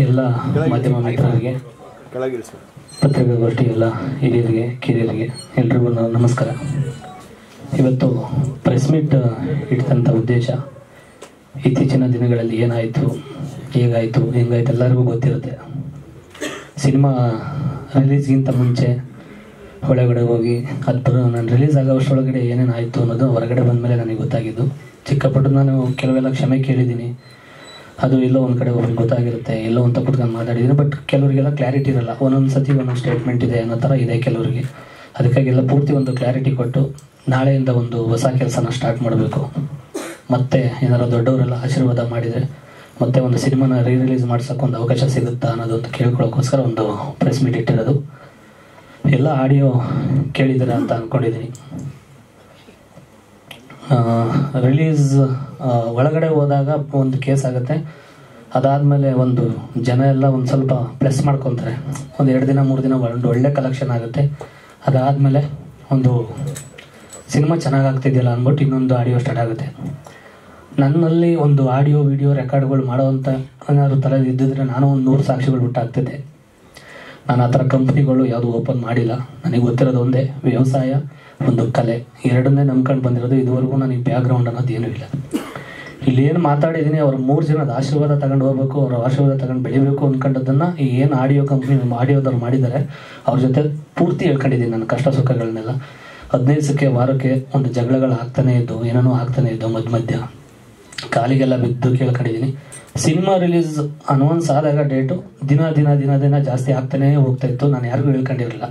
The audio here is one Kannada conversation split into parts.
ಎಲ್ಲ ಮಾಧ್ಯಮ ಮಿತ್ರರಿಗೆ, ಪತ್ರಿಕಾಗೋಷ್ಠಿ ಎಲ್ಲ ಹಿರಿಯರಿಗೆ ಕಿರಿಯರಿಗೆ ಎಲ್ರಿಗೂ ನಮಸ್ಕಾರ. ಇವತ್ತು ಪ್ರೆಸ್ ಮೀಟ್ ಇಟ್ಟಂಥ ಉದ್ದೇಶ, ಇತ್ತೀಚಿನ ದಿನಗಳಲ್ಲಿ ಏನಾಯಿತು, ಹೇಗಾಯಿತು, ಹೆಂಗಾಯ್ತು ಎಲ್ಲರಿಗೂ ಗೊತ್ತಿರುತ್ತೆ. ಸಿನಿಮಾ ರಿಲೀಸ್ಗಿಂತ ಮುಂಚೆ ಒಳಗಡೆ ಹೋಗಿ ನಾನು ರಿಲೀಸ್ ಆಗೋಷ್ಟರೊಳಗಡೆ ಏನೇನಾಯಿತು ಅನ್ನೋದು ಹೊರಗಡೆ ಬಂದ ಮೇಲೆ ನನಗೆ ಗೊತ್ತಾಗಿದ್ದು. ಚಿಕ್ಕಪಟ್ಟು ನಾನು ಕೆಲವೆಲ್ಲ ಕ್ಷಮೆ ಕೇಳಿದ್ದೀನಿ, ಅದು ಎಲ್ಲೋ ಒಂದು ಕಡೆ ಒಬ್ರಿಗೆ ಗೊತ್ತಾಗಿರುತ್ತೆ, ಎಲ್ಲೋ ಅಂತ ಕುತ್ಕೊಂಡು ಮಾತಾಡಿದ್ದೀನಿ. ಬಟ್ ಕೆಲವರಿಗೆಲ್ಲ ಕ್ಲಾರಿಟಿ ಇರಲ್ಲ, ಒಂದೊಂದು ಸತಿ ಒಂದೊಂದು ಸ್ಟೇಟ್ಮೆಂಟ್ ಇದೆ ಅನ್ನೋ ಥರ ಇದೆ ಕೆಲವರಿಗೆ. ಅದಕ್ಕಾಗೆಲ್ಲ ಪೂರ್ತಿ ಒಂದು ಕ್ಲಾರಿಟಿ ಕೊಟ್ಟು ನಾಳೆಯಿಂದ ಒಂದು ಹೊಸ ಕೆಲಸನ ಸ್ಟಾರ್ಟ್ ಮಾಡಬೇಕು. ಮತ್ತೆ ಏನಾರು ದೊಡ್ಡವರೆಲ್ಲ ಆಶೀರ್ವಾದ ಮಾಡಿದರೆ ಮತ್ತೆ ಒಂದು ಸಿನಿಮಾನ ರಿಲೀಸ್ ಮಾಡ್ಸೋಕೆ ಒಂದು ಅವಕಾಶ ಸಿಗುತ್ತಾ ಅನ್ನೋದೊಂದು ಕೇಳ್ಕೊಳ್ಳೋಕ್ಕೋಸ್ಕರ ಒಂದು ಪ್ರೆಸ್ ಮೀಟ್ ಇಟ್ಟಿರೋದು. ಎಲ್ಲ ಆಡಿಯೋ ಕೇಳಿದ್ದೀರ ಅಂತ ಅಂದ್ಕೊಂಡಿದ್ದೀನಿ. ರಿಲೀಸ್ ಒಳಗಡೆ ಹೋದಾಗ ಒಂದು ಕೇಸ್ ಆಗುತ್ತೆ, ಅದಾದಮೇಲೆ ಒಂದು ಜನ ಎಲ್ಲ ಒಂದು ಸ್ವಲ್ಪ ಪ್ಲಸ್ ಮಾಡ್ಕೊತಾರೆ, ಒಂದು 2 ದಿನ 3 ದಿನ ಒಂದು ಒಳ್ಳೆ ಕಲೆಕ್ಷನ್ ಆಗುತ್ತೆ. ಅದಾದಮೇಲೆ ಒಂದು ಸಿನಿಮಾ ಚೆನ್ನಾಗಾಗ್ತಿದೆಯಲ್ಲ ಅಂದ್ಬಿಟ್ಟು ಇನ್ನೊಂದು ಆಡಿಯೋ ಸ್ಟಾರ್ಟ್ ಆಗುತ್ತೆ. ನನ್ನಲ್ಲಿ ಒಂದು ಆಡಿಯೋ ವಿಡಿಯೋ ರೆಕಾರ್ಡ್ಗಳು ಮಾಡೋವಂಥ ಏನಾದ್ರು ತಲೆಯಲ್ಲಿ ಇದ್ದಿದ್ರೆ ನಾನು ಒಂದು 100 ಸಾಕ್ಷಿಗಳು ಬಿಟ್ಟಾಗ್ತಿದ್ದೆ. ನಾನು ಆ ಥರ ಕಂಪ್ನಿಗಳು ಯಾವುದು ಓಪನ್ ಮಾಡಿಲ್ಲ. ನನಗೆ ಗೊತ್ತಿರೋದು ಒಂದೇ, ವ್ಯವಸಾಯ, ಒಂದು ಕಲೆ, ಎರಡನ್ನೇ ನಂಬ್ಕೊಂಡು ಬಂದಿರೋದು. ಇದುವರೆಗೂ ನನಗೆ ಬ್ಯಾಕ್ಗ್ರೌಂಡ್ ಅನ್ನೋದು ಏನೂ ಇಲ್ಲ. ಇಲ್ಲೇನು ಮಾತಾಡಿದ್ದೀನಿ, ಅವ್ರ 3 ಜನದ ಆಶೀರ್ವಾದ ತಗೊಂಡು ಹೋಗ್ಬೇಕು, ಅವ್ರ ಆಶೀರ್ವಾದ ತಗೊಂಡು ಬೆಳಿಬೇಕು ಅಂದ್ಕೊಂಡದನ್ನು ಏನು ಆಡಿಯೋ ಕಂಪ್ನಿ ಆಡಿಯೋದವ್ರು ಮಾಡಿದ್ದಾರೆ ಅವ್ರ ಜೊತೆ ಪೂರ್ತಿ ಹೇಳ್ಕೊಂಡಿದ್ದೀನಿ ನನ್ನ ಕಷ್ಟ ಸುಖಗಳನ್ನೆಲ್ಲ. 15 ದಿವಸಕ್ಕೆ ವಾರಕ್ಕೆ ಒಂದು ಜಗಳಗಳು ಆಗ್ತಾನೆ ಇದ್ದು, ಏನೇನೋ ಆಗ್ತಾನೆ ಇದ್ದು, ಮಧ್ಯ ಕಾಲಿಗೆಲ್ಲ ಬಿದ್ದು ಕೇಳ್ಕೊಂಡಿದ್ದೀನಿ. ಸಿನಿಮಾ ರಿಲೀಸ್ ಅನೌನ್ಸ್ ಆದಾಗ ಡೇಟು ದಿನ ದಿನ ದಿನ ದಿನ ಜಾಸ್ತಿ ಆಗ್ತಾನೇ ಹೋಗ್ತಾ ಇತ್ತು. ನಾನು ಯಾರಿಗೂ ಹೇಳ್ಕೊಂಡಿರಲಿಲ್ಲ.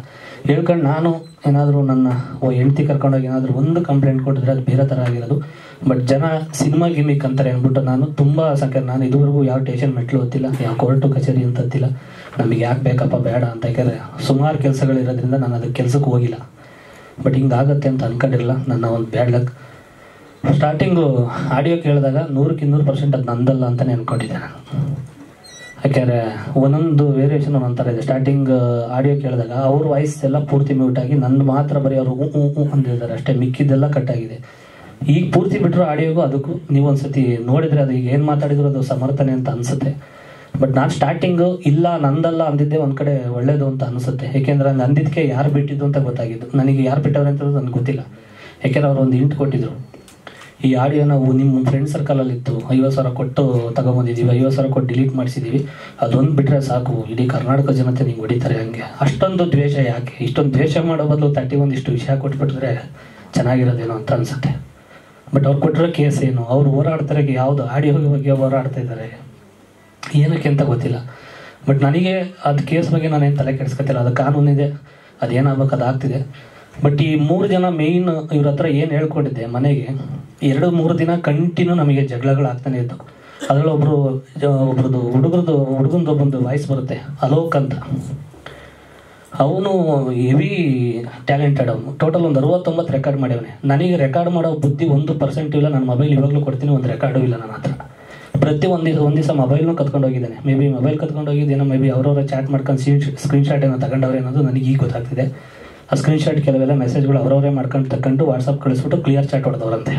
ಹೇಳ್ಕೊಂಡು ನಾನು ಏನಾದರೂ ನನ್ನ ಹೆಂಡತಿ ಕರ್ಕೊಂಡೋಗಿ ಏನಾದರೂ ಒಂದು ಕಂಪ್ಲೇಂಟ್ ಕೊಟ್ಟಿದ್ರೆ ಅದು ಬೇರೆ ಥರ ಆಗಿರೋದು. ಬಟ್ ಜನ ಸಿನಿಮಾ ಗಿಮಿಕ್ ಅಂತಾರೆ ಅಂದ್ಬಿಟ್ಟು ನಾನು ತುಂಬ ಸಂಖ್ಯೆ, ನಾನು ಇದುವರೆಗೂ ಯಾವ ಸ್ಟೇಷನ್ ಮೆಟ್ಲು ಗೊತ್ತಿಲ್ಲ, ಯಾವ ಕೋರ್ಟು ಕಚೇರಿ ಅಂತ ಗೊತ್ತಿಲ್ಲ. ನಮಗೆ ಯಾಕೆ ಬೇಕಪ್ಪ ಬೇಡ ಅಂತ, ಯಾಕೆಂದರೆ ಸುಮಾರು ಕೆಲಸಗಳಿರೋದ್ರಿಂದ ನಾನು ಅದಕ್ಕೆ ಕೆಲಸಕ್ಕೆ ಹೋಗಿಲ್ಲ. ಬಟ್ ಹಿಂಗಾಗತ್ತೆ ಅಂತ ಅಂದ್ಕೊಂಡಿರಲಿಲ್ಲ. ನನ್ನ ಒಂದು ಬ್ಯಾಡ್ ಲಕ್. ಸ್ಟಾರ್ಟಿಂಗು ಆಡಿಯೋ ಕೇಳಿದಾಗ 100ಕ್ಕೆ 100% ಅದು ನಂದಲ್ಲ ಅಂತಲೇ ಅಂದ್ಕೊಂಡಿದ್ದೆ ನಾನು. ಯಾಕೆಂದರೆ ಒಂದೊಂದು ವೇರಿಯೇಷನ್ ಒಂದೊಂದು ಥರ ಇದೆ. ಸ್ಟಾರ್ಟಿಂಗ್ ಆಡಿಯೋ ಕೇಳಿದಾಗ ಅವ್ರ ವಾಯ್ಸ್ ಎಲ್ಲ ಪೂರ್ತಿ ಮ್ಯೂಟ್ ಆಗಿ ನನ್ನ ಮಾತ್ರ ಬರೀ ಅವರು ಅಂದಿದ್ದಾರೆ ಅಷ್ಟೇ, ಮಿಕ್ಕಿದ್ದೆಲ್ಲ ಕಟ್ಟಾಗಿದೆ. ಈಗ ಪೂರ್ತಿ ಬಿಟ್ಟರು ಆಡಿಯೋಗೂ ಅದಕ್ಕೂ ನೀವು ಒಂದ್ಸತಿ ನೋಡಿದರೆ ಅದು ಈಗ ಏನು ಮಾತಾಡಿದ್ರು ಅದು ಸಮರ್ಥನೆ ಅಂತ ಅನಿಸುತ್ತೆ. ಬಟ್ ನಾನು ಸ್ಟಾರ್ಟಿಂಗು ಇಲ್ಲ ನಂದಲ್ಲ ಅಂದಿದ್ದೆ ಒಂದು ಕಡೆ ಒಳ್ಳೇದು ಅಂತ ಅನಿಸುತ್ತೆ. ಯಾಕೆಂದರೆ ಹಂಗೆ ಅಂದಿದ್ದಕ್ಕೆ ಯಾರು ಬಿಟ್ಟಿದ್ದು ಅಂತ ಗೊತ್ತಾಗಿದ್ದು. ನನಗೆ ಯಾರು ಬಿಟ್ಟವ್ರೆ ಅಂತ ನನಗೆ ಗೊತ್ತಿಲ್ಲ. ಯಾಕೆಂದರೆ ಅವ್ರು ಒಂದು ಹಿಂಟ್ ಕೊಟ್ಟಿದ್ರು, ಈ ಆಡಿಯೋ ನಾವು ನಿಮ್ಮ ಫ್ರೆಂಡ್ ಸರ್ಕಲಲ್ಲಿತ್ತು, 50,000 ಕೊಟ್ಟು ತಗೊಂಬಂದಿದ್ದೀವಿ, 50,000 ಕೊಟ್ಟು ಡಿಲೀಟ್ ಮಾಡಿಸಿದ್ದೀವಿ, ಅದೊಂದು ಬಿಟ್ಟರೆ ಸಾಕು ಇಡೀ ಕರ್ನಾಟಕ ಜನತೆ ನಿಂಗೆ ಹೊಡಿತಾರೆ. ಹಂಗೆ ಅಷ್ಟೊಂದು ದ್ವೇಷ ಯಾಕೆ? ಇಷ್ಟೊಂದು ದ್ವೇಷ ಮಾಡೋ ಬದಲು 31 ಇಷ್ಟು ವಿಷಯ ಕೊಟ್ಬಿಟ್ಟಿದ್ರೆ ಚೆನ್ನಾಗಿರೋದೇನೋ ಅಂತ ಅನಿಸುತ್ತೆ. ಬಟ್ ಅವ್ರು ಕೊಟ್ಟಿರೋ ಕೇಸ್ ಏನು, ಅವ್ರು ಹೋರಾಡ್ತಾರೆ, ಯಾವುದು ಆಡಿಯೋ ಬಗ್ಗೆ ಹೋರಾಡ್ತಾ ಇದ್ದಾರೆ ಏನಕ್ಕೆ ಅಂತ ಗೊತ್ತಿಲ್ಲ. ಬಟ್ ನನಗೆ ಅದು ಕೇಸ್ ಬಗ್ಗೆ ನಾನೇನು ತಲೆ ಕೆಡಿಸ್ಕೊತಿಲ್ಲ. ಅದು ಕಾನೂನಿದೆ, ಅದೇನಾಗಬೇಕು ಅದಾಗ್ತಿದೆ. ಬಟ್ ಈ 3 ಜನ ಮೇಯ್ನ್ ಇವ್ರ ಹತ್ರ ಏನು ಹೇಳ್ಕೊಂಡಿದ್ದೆ, ಮನೆಗೆ 2-3 ದಿನ ಕಂಟಿನ್ಯೂ ನಮಗೆ ಜಗಳಗಳಾಗ್ತಾನೆ ಇತ್ತು. ಅದರಲ್ಲಿ ಒಬ್ರದ್ದು ಹುಡುಗಂದೊಬ್ಬಂದು ವಾಯ್ಸ್ ಬರುತ್ತೆ, ಅಲೋಕ್ ಅಂತ. ಅವನು ಹೆವಿ ಟ್ಯಾಲೆಂಟೆಡ್. ಅವನು ಟೋಟಲ್ ಒಂದು 69 ರೆಕಾರ್ಡ್ ಮಾಡ್ಯವನೆ. ನನಗೆ ರೆಕಾರ್ಡ್ ಮಾಡೋ ಬುದ್ಧಿ 1% ಇಲ್ಲ. ನನ್ನ ಮೊಬೈಲ್ ಇವಾಗಲೂ ಕೊಡ್ತೀನಿ, ಒಂದು ರೆಕಾರ್ಡು ಇಲ್ಲ ನನ್ನ ಹತ್ರ. ಪ್ರತಿ ಒಂದು ದಿವಸ ಮೊಬೈಲ್ನೂ ಕತ್ಕೊಂಡು ಹೋಗಿದ್ದಾನೆ. ಮೇ ಬಿ ಮೊಬೈಲ್ ಕತ್ಕೊಂಡು ಹೋಗಿದ್ದೇನೋ, ಮೇ ಬಿ ಅವರವರ ಚಾಟ್ ಮಾಡ್ಕೊಂಡು ಸ್ಕ್ರೀನ್ಶಾಟ್ ಏನೋ ತಗೊಂಡವ್ರೆ ಅನ್ನೋದು ನನಗೆ ಈಗ ಗೊತ್ತಾಗ್ತಿದೆ. ಆ ಸ್ಕ್ರೀನ್ಶಾಟ್ ಕೆಲವೆಲ್ಲ ಮೆಸೇಜ್ಗಳು ಅವರವರೇ ಮಾಡ್ಕೊಂಡು ತಗೊಂಡು ವಾಟ್ಸಪ್ ಕಳಿಸ್ಬಿಟ್ಟು ಕ್ಲಿಯರ್ ಚಾಟ್ ಹೊಡೆದವ್ರಂತೆ.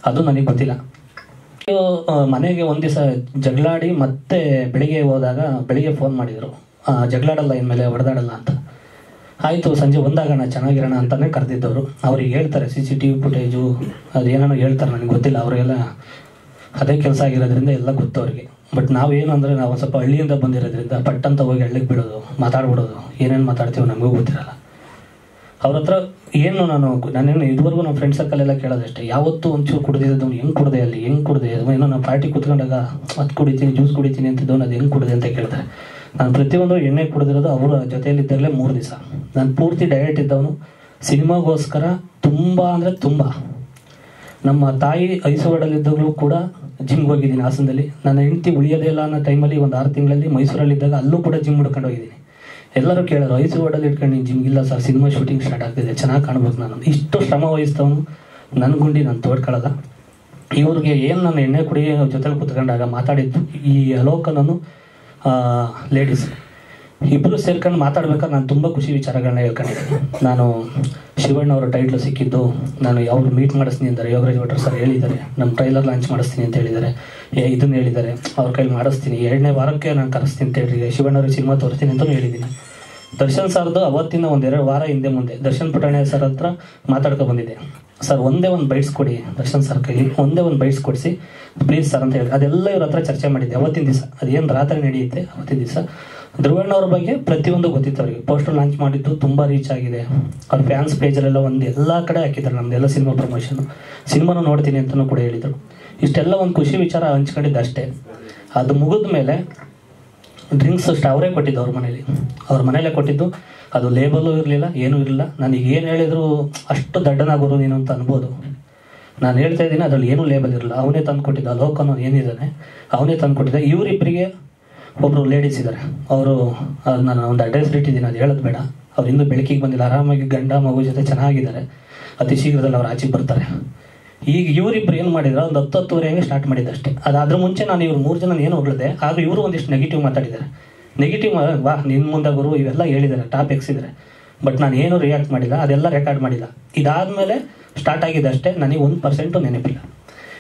ಅದು ನನಗೆ ಗೊತ್ತಿಲ್ಲ. ಮನೆಗೆ ಒಂದು ದಿವಸ ಜಗಳಾಡಿ ಮತ್ತೆ ಬೆಳಿಗ್ಗೆ ಫೋನ್ ಮಾಡಿದರು, ಜಗಳಾಡಲ್ಲ ಇನ್ಮೇಲೆ ಹೊಡೆದಾಡಲ್ಲ ಅಂತ. ಆಯಿತು, ಸಂಜೆ ಒಂದಾಗೋಣ ಚೆನ್ನಾಗಿರೋಣ ಅಂತಲೇ ಕರೆದಿದ್ದವರು. ಅವ್ರಿಗೆ ಹೇಳ್ತಾರೆ CCTV ಫುಟೇಜು ಅದೇನೋ ಹೇಳ್ತಾರೆ, ನನಗೆ ಗೊತ್ತಿಲ್ಲ. ಅವರೆಲ್ಲ ಅದೇ ಕೆಲಸ ಆಗಿರೋದ್ರಿಂದ ಎಲ್ಲ ಗೊತ್ತು ಅವ್ರಿಗೆ. ಬಟ್ ನಾವೇನು ಅಂದರೆ ನಾವು ಸ್ವಲ್ಪ ಹಳ್ಳಿಯಿಂದ ಬಂದಿರೋದ್ರಿಂದ ಪಟ್ಟಂತ ಹೋಗಿ ಹಳ್ಳಿಗೆ ಬಿಡೋದು, ಮಾತಾಡ್ಬಿಡೋದು, ಏನೇನು ಮಾತಾಡ್ತೀವೋ ನಮಗೂ ಗೊತ್ತಿರಲ್ಲ. ಅವ್ರ ಹತ್ರ ನಾನೇನು ಇದುವರೆಗೂ ನಮ್ಮ ಫ್ರೆಂಡ್ ಸರ್ಕಲೆಲ್ಲ ಕೇಳೋದಷ್ಟೇ, ಯಾವತ್ತೂ ಒಂಚೂರು ಕುಡ್ದಿದ್ದು ಹೆಂಗೆ ಕುಡ್ದೆ, ಅಲ್ಲಿ ಹೆಂಗೆ ಕುಡ್ದೆ, ಏನೋ ನಾವು ಪಾರ್ಟಿ ಕೂತ್ಕೊಂಡಾಗ ಅದು ಕುಡಿತೀನಿ, ಜ್ಯೂಸ್ ಕುಡಿತೀನಿ ಅಂತಿದ್ದವನು ಅದು ಹೆಂಗೆ ಕುಡ್ದೆ ಅಂತ ಕೇಳ್ತಾರೆ. ನಾನು ಪ್ರತಿಯೊಂದು ಎಣ್ಣೆ ಕುಡಿದಿರೋದು ಅವರ ಜೊತೆಯಲ್ಲಿದ್ದಾಗಲೇ 3 ದಿವಸ. ನಾನು ಪೂರ್ತಿ ಡಯಟ್ ಇದ್ದವನು. ಸಿನಿಮಾಗೋಸ್ಕರ ತುಂಬ ಅಂದರೆ ತುಂಬ. ನಮ್ಮ ತಾಯಿ ಐಸೋಡಲ್ಲಿದ್ದಾಗಲೂ ಕೂಡ ಜಿಮ್ಗೆ ಹೋಗಿದ್ದೀನಿ ಹಾಸನದಲ್ಲಿ. ನನ್ನ ಹೆಂಡತಿ ಉಳಿಯೋದೇ ಇಲ್ಲ ಅನ್ನೋ ಟೈಮಲ್ಲಿ ಒಂದು 6 ತಿಂಗಳಲ್ಲಿ ಮೈಸೂರಲ್ಲಿದ್ದಾಗ ಅಲ್ಲೂ ಕೂಡ ಜಿಮ್ ಹಿಡ್ಕೊಂಡು ಹೋಗಿದ್ದೀನಿ. ಎಲ್ಲರೂ ಕೇಳೋರು, ಐಸೋಡಲ್ಲಿ ಇಟ್ಕೊಂಡು ನೀನು ಜಿಮ್ ಇಲ್ಲ ಸರ್, ಸಿನಿಮಾ ಶೂಟಿಂಗ್ ಸ್ಟಾರ್ಟ್ ಆಗ್ತಿದೆ, ಚೆನ್ನಾಗಿ ಕಾಣ್ಬೇಕು. ನಾನು ಇಷ್ಟು ಶ್ರಮ ವಹಿಸ್ತವನು, ನನ್ನ ಗುಂಡಿ ನಾನು ತೋಡ್ಕೊಳ್ಳೋದ. ಇವ್ರಿಗೆ ಏನು ನಾನು ಎಣ್ಣೆ ಕುಡಿಯೋ ಜೊತೆಲಿ ಕೂತ್ಕೊಂಡಾಗ ಮಾತಾಡಿದ್ದು ಈ ಅಲೋಕನನ್ನು ಲೇಡೀಸ್ ಇಬ್ಬರು ಸೇರ್ಕೊಂಡು ಮಾತಾಡ್ಬೇಕಾದ್ರೆ ನಾನು ತುಂಬ ಖುಷಿ ವಿಚಾರಗಳನ್ನ ಹೇಳ್ಕೊಂಡಿದ್ದೀನಿ. ನಾನು ಶಿವಣ್ಣ ಅವರ ಟೈಟ್ಲು ಸಿಕ್ಕಿದ್ದು, ನಾನು ಯಾವ್ದು ಮೀಟ್ ಮಾಡಿಸ್ತೀನಿ ಅಂದರೆ ಯೋಗರಾಜ್ ಭಟ್ರು ಸರ್ ಹೇಳಿದ್ದಾರೆ, ನಮ್ಮ ಟ್ರೈಲರ್ ಲಾಂಚ್ ಮಾಡಿಸ್ತೀನಿ ಅಂತ ಹೇಳಿದ್ದಾರೆ. ಇದನ್ನ ಹೇಳಿದ್ದಾರೆ, ಅವ್ರ ಕೈಲಿ ಮಾಡಿಸ್ತೀನಿ, 2ನೇ ವಾರಕ್ಕೆ ನಾನು ಕರೆಸ್ತೀನಿ ಅಂತ ಹೇಳಿ ಶಿವಣ್ಣವ್ರಿಗೆ ಸಿನಿಮಾ ತೋರಿಸ್ತೀನಿ ಅಂತಲೂ ಹೇಳಿದ್ದೀನಿ. ದರ್ಶನ್ ಸರ್ದು ಅವತ್ತಿನ 1-2 ವಾರ ಹಿಂದೆ ಮುಂದೆ ದರ್ಶನ್ ಪುಟಾಣಿ ಸರ್ ಹತ್ರ ಮಾತಾಡ್ಕೊಂಡು ಬಂದಿದ್ದೆ. ಸರ್ ಒಂದೇ ಒಂದು ಬೈಟ್ಸ್ ಕೊಡಿ ದರ್ಶನ್ ಸರ್ ಕೈಲಿ, ಒಂದೇ ಒಂದು ಬೈಟ್ಸ್ ಕೊಡಿಸಿ ಪ್ಲೀಸ್ ಸರ್ ಅಂತ ಹೇಳಿ ಅದೆಲ್ಲ ಇವ್ರ ಹತ್ರ ಚರ್ಚೆ ಮಾಡಿದ್ದೆ ಅವತ್ತಿನ ದಿವಸ. ಅದೇನು ರಾತ್ರಿ ನಡೆಯುತ್ತೆ ಅವತ್ತಿನ ದಿವಸ. ಧ್ರುವಣ್ಣವ್ರ ಬಗ್ಗೆ ಪ್ರತಿಯೊಂದು ಗೊತ್ತಿತ್ತು ಅವರಿಗೆ. ಪೋಸ್ಟರ್ ಲಾಂಚ್ ಮಾಡಿದ್ದು ತುಂಬ ರೀಚ್ ಆಗಿದೆ. ಅವ್ರ ಫ್ಯಾನ್ಸ್ ಪೇಜಲ್ಲೆಲ್ಲ ಎಲ್ಲ ಕಡೆ ಹಾಕಿದ್ದಾರೆ ನಮ್ದೆಲ್ಲ ಸಿನಿಮಾ ಪ್ರಮೋಷನ್. ಸಿನಿಮಾನು ನೋಡ್ತೀನಿ ಅಂತಲೂ ಕೂಡ ಹೇಳಿದರು. ಇಷ್ಟೆಲ್ಲ ಒಂದು ಖುಷಿ ವಿಚಾರ ಹಂಚ್ಕೊಂಡಿದ್ದು ಅಷ್ಟೇ. ಅದು ಮುಗಿದ ಮೇಲೆ ಡ್ರಿಂಕ್ಸ್ ಅಷ್ಟು ಅವರೇ ಕೊಟ್ಟಿದ್ದು ಅವ್ರ ಮನೇಲೇ ಕೊಟ್ಟಿದ್ದು. ಅದು ಲೇಬಲು ಇರಲಿಲ್ಲ, ಏನೂ ಇರಲಿಲ್ಲ. ನನಗೆ ಏನು ಹೇಳಿದ್ರು ಅಷ್ಟು ದಡ್ಡನಾಗೋರು ನೀನು ಅಂತ ಅನ್ಬೋದು. ನಾನು ಹೇಳ್ತಾ ಇದ್ದೀನಿ ಅದರಲ್ಲಿ ಏನೂ ಲೇಬಲ್ ಇರಲ್ಲ. ಅವನೇ ತಂದು ಕೊಟ್ಟಿದ್ದ ಲೋಕ್ ಅನ್ನೋನು ಏನಿದ್ದಾನೆ ಅವನೇ ತಂದು ಕೊಟ್ಟಿದ್ದ. ಇವರಿಬ್ಬರಿಗೆ ಒಬ್ಬರು ಲೇಡೀಸ್ ಇದ್ದಾರೆ, ಅವರು ನಾನು ಒಂದು ಅಡ್ರೆಸ್ ಇಟ್ಟಿದ್ದೀನಿ, ಅದು ಹೇಳೋದು ಬೇಡ. ಅವ್ರು ಇನ್ನೂ ಬೆಳಕಿಗೆ ಬಂದಿಲ್ಲ, ಆರಾಮಾಗಿ ಗಂಡ ಮಗು ಜೊತೆ ಚೆನ್ನಾಗಿದ್ದಾರೆ. ಅತಿ ಶೀಘ್ರದಲ್ಲಿ ಅವ್ರು ಆಚೆಗೆ ಬರ್ತಾರೆ. ಈಗ ಇವರಿಬ್ರು ಏನು ಮಾಡಿದ್ರು, ಒಂದು 10-10:30 ಸ್ಟಾರ್ಟ್ ಮಾಡಿದ್ದಷ್ಟೇ. ಅದಾದ್ರ ಮುಂಚೆ ನಾನು ಇವ್ರು 3 ಜನ ಏನು ಹೊಗಳಿದೆ, ಆಗ ಇವರು ಒಂದಿಷ್ಟು ನೆಗೆಟಿವ್ ಮಾತಾಡಿದ್ದಾರೆ. ನೆಗೆಟಿವ್ ವಾ ನಿನ್ನ ಮುಂದೆ ಗುರು ಇವೆಲ್ಲ ಹೇಳಿದ್ದಾರೆ, ಟಾಪ್ ಎಕ್ಸಿದ್ದಾರೆ. ಬಟ್ ನಾನು ಏನು ರಿಯಾಕ್ಟ್ ಮಾಡಿಲ್ಲ, ಅದೆಲ್ಲ ರೆಕಾರ್ಡ್ ಮಾಡಿಲ್ಲ. ಇದಾದಮೇಲೆ ಸ್ಟಾರ್ಟ್ ಆಗಿದ್ದಷ್ಟೇ. ನನಗೆ 1% ನೆನಪಿಲ್ಲ.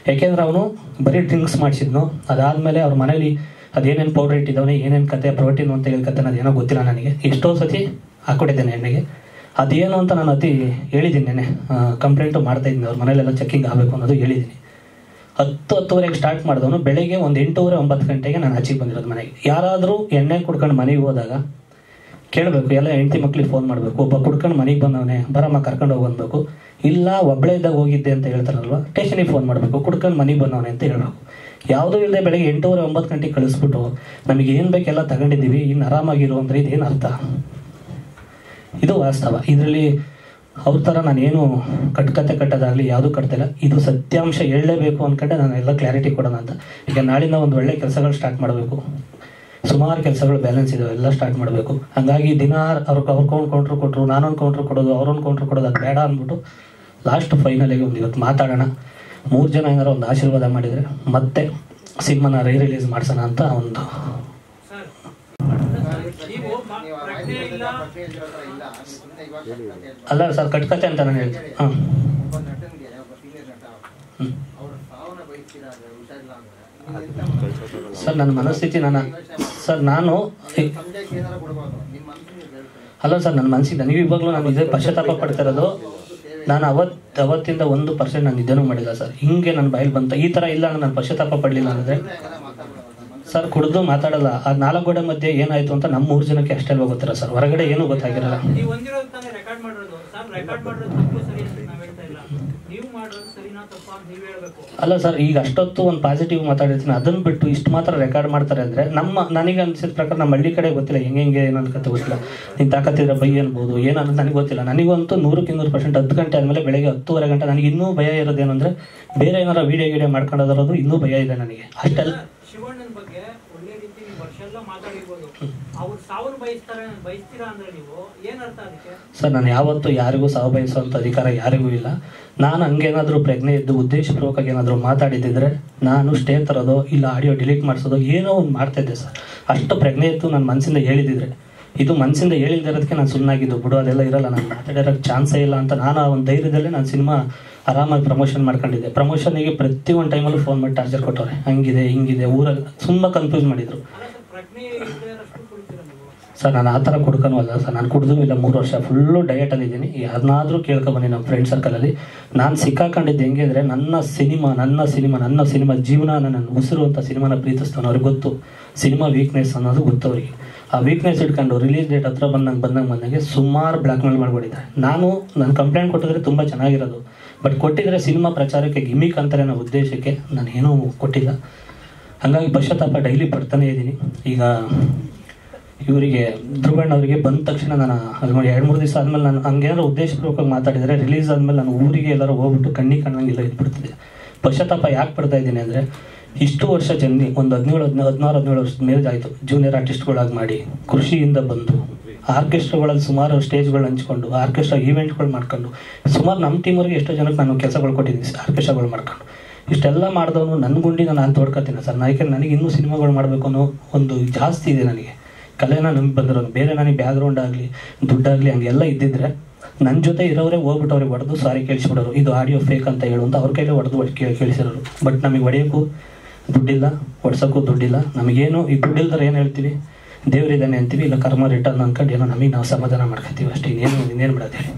ಯಾಕೆಂದ್ರೆ ಅವನು ಬರೀ ಡ್ರಿಂಕ್ಸ್ ಮಾಡಿಸಿದ್ನು. ಅದಾದಮೇಲೆ ಅವ್ರ ಮನೇಲಿ ಅದೇನೇನು ಪೌಡರ್ ಇಟ್ಟಿದ್ದವನೇ, ಏನೇನು ಕತೆ ಪ್ರೋಟೀನ್ ಅಂತ ಹೇಳ್ಕತ್ತೆ ಅದೇನೋ ಗೊತ್ತಿಲ್ಲ ನನಗೆ. ಎಷ್ಟೋ ಸತಿ ಹಾಕ್ಕೊಟ್ಟಿದ್ದೇನೆ ಎಣ್ಣೆಗೆ. ಅದೇನು ಅಂತ ನಾನು ಹೇಳಿದ್ದೀನಿ ನೆನೆ, ಕಂಪ್ಲೇಂಟು ಮಾಡ್ತಾಯಿದ್ದೀನಿ. ಅವ್ರ ಮನೇಲೆಲ್ಲ ಚೆಕ್ಕಿಂಗ್ ಆಗಬೇಕು ಅನ್ನೋದು ಹೇಳಿದ್ದೀನಿ. 10-10:30 ಸ್ಟಾರ್ಟ್ ಮಾಡಿದವನು ಬೆಳಗ್ಗೆ ಒಂದು 8-9 ಗಂಟೆಗೆ ನಾನು ಆಚೆಗೆ ಬಂದಿರೋದು ಮನೆಗೆ. ಯಾರಾದರೂ ಎಣ್ಣೆ ಕುಡ್ಕೊಂಡು ಮನೆಗೆ ಹೋದಾಗ ಕೇಳಬೇಕು, ಎಲ್ಲ ಹೆಂಡತಿ ಮಕ್ಳಿಗೆ ಫೋನ್ ಮಾಡಬೇಕು. ಒಬ್ಬ ಕುಡ್ಕೊಂಡು ಮನೆಗೆ ಬಂದವನೇ ಬರಮ್ಮ ಕರ್ಕೊಂಡು ಹೋಗ್ಬೇಕು. ಇಲ್ಲ ಒಬ್ಬಳೇ ಇದ್ದಾಗ ಹೋಗಿದ್ದೆ ಅಂತ ಹೇಳ್ತಾರಲ್ವ, ಸ್ಟೇಷನಿಗೆ ಫೋನ್ ಮಾಡಬೇಕು, ಕುಡ್ಕೊಂಡು ಮನೆಗೆ ಬಂದವನೇ ಅಂತ ಹೇಳಬೇಕು. ಯಾವುದೂ ಇಲ್ಲದೆ ಬೆಳಗ್ಗೆ 8-9 ಗಂಟೆಗೆ ಕಳಿಸ್ಬಿಟ್ಟು ನಮಗೆ ಏನು ಬೇಕೆಲ್ಲ ತಗೊಂಡಿದ್ದೀವಿ, ಇನ್ನು ಆರಾಮಾಗಿರು ಅಂದರೆ ಇದೇನು ಅರ್ಥ? ಇದು ವಾಸ್ತವ. ಇದರಲ್ಲಿ ಅವ್ರ ಥರ ನಾನೇನು ಕಟ್ಟಕತೆ ಕಟ್ಟೋದಾಗಲಿ ಯಾವುದೂ ಕಟ್ತಿಲ್ಲ. ಇದು ಸತ್ಯಾಂಶ ಹೇಳಲೇಬೇಕು ಅಂದ್ಕೊಂಡೆ ನಾನು ಎಲ್ಲ ಕ್ಲಾರಿಟಿ ಕೊಡೋಣ ಅಂತ. ಈಗ ನಾಳಿಂದ ಒಂದು ಒಳ್ಳೆ ಕೆಲಸಗಳು ಸ್ಟಾರ್ಟ್ ಮಾಡಬೇಕು. ಸುಮಾರು ಕೆಲಸಗಳು ಬ್ಯಾಲೆನ್ಸ್ ಇದಾವೆ, ಎಲ್ಲ ಸ್ಟಾರ್ಟ್ ಮಾಡಬೇಕು. ಹಾಗಾಗಿ ದಿನ ಅವ್ರು ಕೌಂಟ್ರ್ ಕೊಟ್ಟರು, ನಾನೊಂದು ಕೌಂಟ್ರ್ ಕೊಡೋದು, ಅವರೊಂದು ಕೌಂಟ್ರ್ ಕೊಡೋದು, ಅದು ಬೇಡ ಅಂದ್ಬಿಟ್ಟು ಲಾಸ್ಟ್ ಫೈನಲಿಗೆ ಒಂದು ಇವತ್ತು ಮಾತಾಡೋಣ. 3 ಜನ ಏನಾರು ಒಂದು ಆಶೀರ್ವಾದ ಮಾಡಿದರೆ ಮತ್ತೆ ಸಿನಿಮಾನ ರಿಲೀಸ್ ಮಾಡ್ಸೋಣ ಅಂತ ಒಂದು. ಅಲ್ಲ ಸರ್, ಕಟ್ಕತೆ ಅಂತ ನಾನು ಹೇಳ್ತೀನಿ. ಹಾಂ ಸರ್, ನನ್ನ ಮನಸ್ಥಿತಿ ನಾನು ಅಲ್ಲ ಸರ್, ನನ್ನ ಮನಸ್ಸಿಗೆ ನನಗೆ ಇವಾಗಲೂ ನಾನು ಇದೇ ಪಶ್ಚಾತ್ತಾಪ ಪಡ್ತಾ ಇರೋದು. ನಾನು ಅವತ್ತಿಂದ 1% ನಾನು ನಿದ್ದೆನೂ ಮಾಡಿಲ್ಲ ಸರ್. ಹಿಂಗೆ ನನ್ನ ಬಾಯಲ್ಲಿ ಬಂತ ಈ ಥರ ಇಲ್ಲ, ನಾನು ಪಶ್ಚಾತ್ತಾಪ ಪಡಲಿಲ್ಲ ಅಂದರೆ ಸರ್ ಕುಡಿದು ಮಾತಾಡಲ್ಲ. ಆ 4 ಗೋಡೆ ಮಧ್ಯೆ ಏನಾಯ್ತು ಅಂತ ನಮ್ಮ 3 ಜನಕ್ಕೆ ಅಷ್ಟೇ ಗೊತ್ತಿರ ಸರ್, ಹೊರಗಡೆ ಏನೂ ಗೊತ್ತಾಗಿರಲ್ಲ. ಅಲ್ಲ ಸರ್, ಈಗ ಅಷ್ಟೊತ್ತು ಒಂದು ಪಾಸಿಟಿವ್ ಮಾತಾಡಿರ್ತೀನಿ, ಅದನ್ನು ಬಿಟ್ಟು ಇಷ್ಟು ಮಾತ್ರ ರೆಕಾರ್ಡ್ ಮಾಡ್ತಾರೆ ಅಂದರೆ ನನಗೆ ಅನಿಸಿದ ಪ್ರಕಾರ ನಮ್ಮ ಹಳ್ಳಿ ಕಡೆ ಗೊತ್ತಿಲ್ಲ ಹೆಂಗೆ ಏನಂತ ಕತೆ ಗೊತ್ತಿಲ್ಲ. ನೀನು ತಾಕತ್ತಿದ್ರೆ ಬೈ ಅನ್ಬೋದು, ಏನಂತ ನನಗೆ ಗೊತ್ತಿಲ್ಲ. ನನಗಂತೂ 100% 10 ಗಂಟೆ ಆದಮೇಲೆ ಬೆಳಗ್ಗೆ 10:30 ಗಂಟೆ ನನಗೆ ಇನ್ನೂ ಭಯ ಇರೋದೇನೆಂದರೆ ಬೇರೆ ಏನಾರ ವೀಡಿಯೋ ಮಾಡ್ಕೊಂಡೋದ್ರದು ಇನ್ನೂ ಭಯ ಇದೆ ನನಗೆ. ಅಷ್ಟೆಲ್ಲ ಶಿವಣ್ಣನ ಬಗ್ಗೆ ಒಳ್ಳೆ ರೀತಿ ನೀವು ವರ್ಷ ಎಲ್ಲ ಮಾತಾಡಿರ್ಬೋದು, ಅವ್ರು ಸಾವನ್ನು ಬಯಸ್ತೀರಾ ಅಂದ್ರೆ ನೀವು ಏನರ್ಥ ಅದಕ್ಕೆ? ಸರ್, ನಾನು ಯಾವತ್ತೂ ಯಾರಿಗೂ ಸಾವು ಬಯಸುವಂಥ ಅಧಿಕಾರ ಯಾರಿಗೂ ಇಲ್ಲ. ನಾನು ಹಂಗೇನಾದರೂ ಪ್ರಜ್ಞೆ ಇದ್ದು ಉದ್ದೇಶಪೂರ್ವಕವಾಗಿ ಏನಾದರೂ ಮಾತಾಡಿದ್ದಿದ್ರೆ ನಾನು ಸ್ಟೇ ತರೋದೋ ಇಲ್ಲ ಆಡಿಯೋ ಡಿಲೀಟ್ ಮಾಡಿಸೋದೋ ಏನೋ ಒಂದು ಮಾಡ್ತಾಯಿದ್ದೆ ಸರ್. ಅಷ್ಟು ಪ್ರಜ್ಞೆ ಇತ್ತು ನನ್ನ ಮನಸ್ಸಿಂದ ಹೇಳಿದಿದ್ರೆ. ಇದು ಮನಸ್ಸಿಂದ ಹೇಳಿದಿರೋದಕ್ಕೆ ನಾನು ಸುಮ್ಮನಾಗಿದ್ದು. ಬಿಡು ಅದೆಲ್ಲ ಇರಲ್ಲ, ನಾನು ಮಾತಾಡಿರೋಕ್ಕೆ ಚಾನ್ಸೇ ಇಲ್ಲ ಅಂತ ನಾನು ಆ ಒಂದು ಧೈರ್ಯದಲ್ಲೇ ನಾನು ಸಿನಿಮಾ ಆರಾಮಾಗಿ ಪ್ರಮೋಷನ್ ಮಾಡ್ಕೊಂಡಿದ್ದೆ. ಪ್ರಮೋಷನಿಗೆ ಪ್ರತಿಯೊಂದು ಟೈಮಲ್ಲೂ ಫೋನ್ ಮಾಡಿ ಟಾರ್ಚರ್ ಕೊಟ್ಟವ್ರೆ, ಹಂಗಿದೆ ಹಿಂಗಿದೆ, ಊರಲ್ಲಿ ತುಂಬ ಕನ್ಫ್ಯೂಸ್ ಮಾಡಿದರು ಸರ್. ನಾನು ಆ ಥರ ಕುಡ್ಕನೂ ಅಲ್ಲ ಸರ್, ನಾನು ಕುಡಿದೂ ಇಲ್ಲ. 3 ವರ್ಷ ಫುಲ್ಲು ಡಯಟಲ್ಲಿದ್ದೀನಿ. ಯಾರನ್ನಾದರೂ ಕೇಳ್ಕೊಬನ್ನಿ ನಮ್ಮ ಫ್ರೆಂಡ್ ಸರ್ಕಲಲ್ಲಿ. ನಾನು ಸಿಕ್ಕಾಕೊಂಡಿದ್ದು ಹೆಂಗೆ ಅಂದರೆ ನನ್ನ ಸಿನಿಮಾ ಜೀವನ, ನನ್ನ ಉಸಿರು ಅಂತ ಸಿನಿಮಾನ ಪ್ರೀತಿಸ್ತಾನೆ. ಅವ್ರಿಗೆ ಗೊತ್ತು ಸಿನಿಮಾ ವೀಕ್ನೆಸ್ ಅನ್ನೋದು ಗೊತ್ತು ಅವರಿಗೆ. ಆ ವೀಕ್ನೆಸ್ ಇಟ್ಕೊಂಡು ರಿಲೀಸ್ ಡೇಟ್ ಹತ್ರ ಬಂದಂಗೆ ಸುಮಾರು ಬ್ಲ್ಯಾಕ್ ಮೇಲ್ ಮಾಡ್ಕೊಂಡಿದ್ದಾರೆ. ನಾನು ಕಂಪ್ಲೇಂಟ್ ಕೊಟ್ಟಿದ್ರೆ ತುಂಬ ಚೆನ್ನಾಗಿರೋದು, ಬಟ್ ಕೊಟ್ಟಿದ್ರೆ ಸಿನಿಮಾ ಪ್ರಚಾರಕ್ಕೆ ಗಿಮಿಕ್ ಅಂತಾರೆ ಅನ್ನೋ ಉದ್ದೇಶಕ್ಕೆ ನಾನು ಏನೂ ಕೊಟ್ಟಿಲ್ಲ. ಹಾಗಾಗಿ ಪಶ್ಚಾತ್ತಾಪ ಡೈಲಿ ಪಡ್ತಾನೇ ಇದ್ದೀನಿ. ಈಗ ಇವರಿಗೆ ಧ್ರುವಣ್ಣವರಿಗೆ ಬಂದ ತಕ್ಷಣ ನಾನು ಅಲ್ಲಿ 2-3 ದಿವಸ ಆದಮೇಲೆ ನಾನು ಹಂಗೇನಾದ್ರು ಉದ್ದೇಶಪೂರ್ವಕವಾಗಿ ಮಾತಾಡಿದರೆ ರಿಲೀಸ್ ಆದಮೇಲೆ ನಾನು ಊರಿಗೆ ಎಲ್ಲರೂ ಹೋಗ್ಬಿಟ್ಟು ಕಣ್ಣಿಗೆ ಕಾಣಂಗಿಲ್ಲ ಇದ್ಬಿಡ್ತಿದ್ದೆ. ಪಶ್ಚಾತ್ತಾಪ ಯಾಕೆ ಪಡ್ತಾ ಇದ್ದೀನಿ ಅಂದರೆ ಇಷ್ಟು ವರ್ಷ ಜರ್ನಿ, ಒಂದು 16-17 ವರ್ಷದ ಮೇಲೆ ಆಯಿತು. ಜೂನಿಯರ್ ಆರ್ಟಿಸ್ಟ್ಗಳಾಗಿ ಮಾಡಿ ಕೃಷಿಯಿಂದ ಬಂದು ಆರ್ಕೆಸ್ಟ್ರಾಗಳಲ್ಲಿ ಸುಮಾರು ಸ್ಟೇಜ್ಗಳು ಹಂಚ್ಕೊಂಡು ಆರ್ಕೆಸ್ಟ್ರಾ ಈವೆಂಟ್ಗಳು ಮಾಡ್ಕೊಂಡು ಸುಮಾರು ನಮ್ಮ ಟೀಮವ್ರಿಗೆ ಎಷ್ಟೋ ಜನಕ್ಕೆ ನಾನು ಕೆಲಸಗಳು ಕೊಟ್ಟಿದ್ದೀನಿ ಆರ್ಕೆಸ್ಟ್ರಾಗಳು ಮಾಡ್ಕೊಂಡು. ಇಷ್ಟೆಲ್ಲ ಮಾಡಿದವನು ನನ್ನ ಗುಂಡಿನ ನಾನು ತೋಡ್ಕೊತೀನಿ ಸರ್. ನನಗೆ ಇನ್ನೂ ಸಿನಿಮಾಗಳು ಮಾಡಬೇಕು ಅನ್ನೋ ಒಂದು ಜಾಸ್ತಿ ಇದೆ. ನನಗೆ ಕಲೆನ ನಂಬಿ ಬಂದಿರೋದು, ಬೇರೆ ನನಗೆ ಬ್ಯಾಕ್ಗ್ರೌಂಡ್ ಆಗಲಿ ದುಡ್ಡಾಗಲಿ ಹಂಗೆಲ್ಲ ಇದ್ದಿದ್ರೆ ನನ್ನ ಜೊತೆ ಇರೋರೇ ಹೋಗ್ಬಿಟ್ಟು ಅವ್ರಿಗೆ ಹೊಡೆದು ಸಾರಿ ಕೇಳಿಸ್ಬಿಡೋರು, ಇದು ಆಡಿಯೋ ಫೇಕ್ ಅಂತ ಹೇಳು ಅಂತ ಅವ್ರ ಕೈಲೇ ಹೊಡೆದು ಕೇಳಿಸಿರೋರು. ಬಟ್ ನಮಗೆ ಹೊಡೆಯೋಕ್ಕೂ ದುಡ್ಡಿಲ್ಲ, ಹೊಡ್ಸೋಕ್ಕೂ ದುಡ್ಡಿಲ್ಲ. ನಮಗೇನು ಈ ದುಡ್ಡಿಲ್ದರೆ ಏನು ಹೇಳ್ತೀವಿ, ದೇವ್ರಿದ್ದಾನೆ ಅಂತೀವಿ, ಇಲ್ಲ ಕರ್ಮ ರಿಟರ್ನ್ ಅಂದ್ಕೊಂಡು ಏನೋ ನಮಗೆ ನಾವು ಸಮಾಧಾನ ಮಾಡ್ಕೊತೀವಿ ಅಷ್ಟೇ. ಇನ್ನೇನು ಮಾಡೋದು ಹೇಳಿ.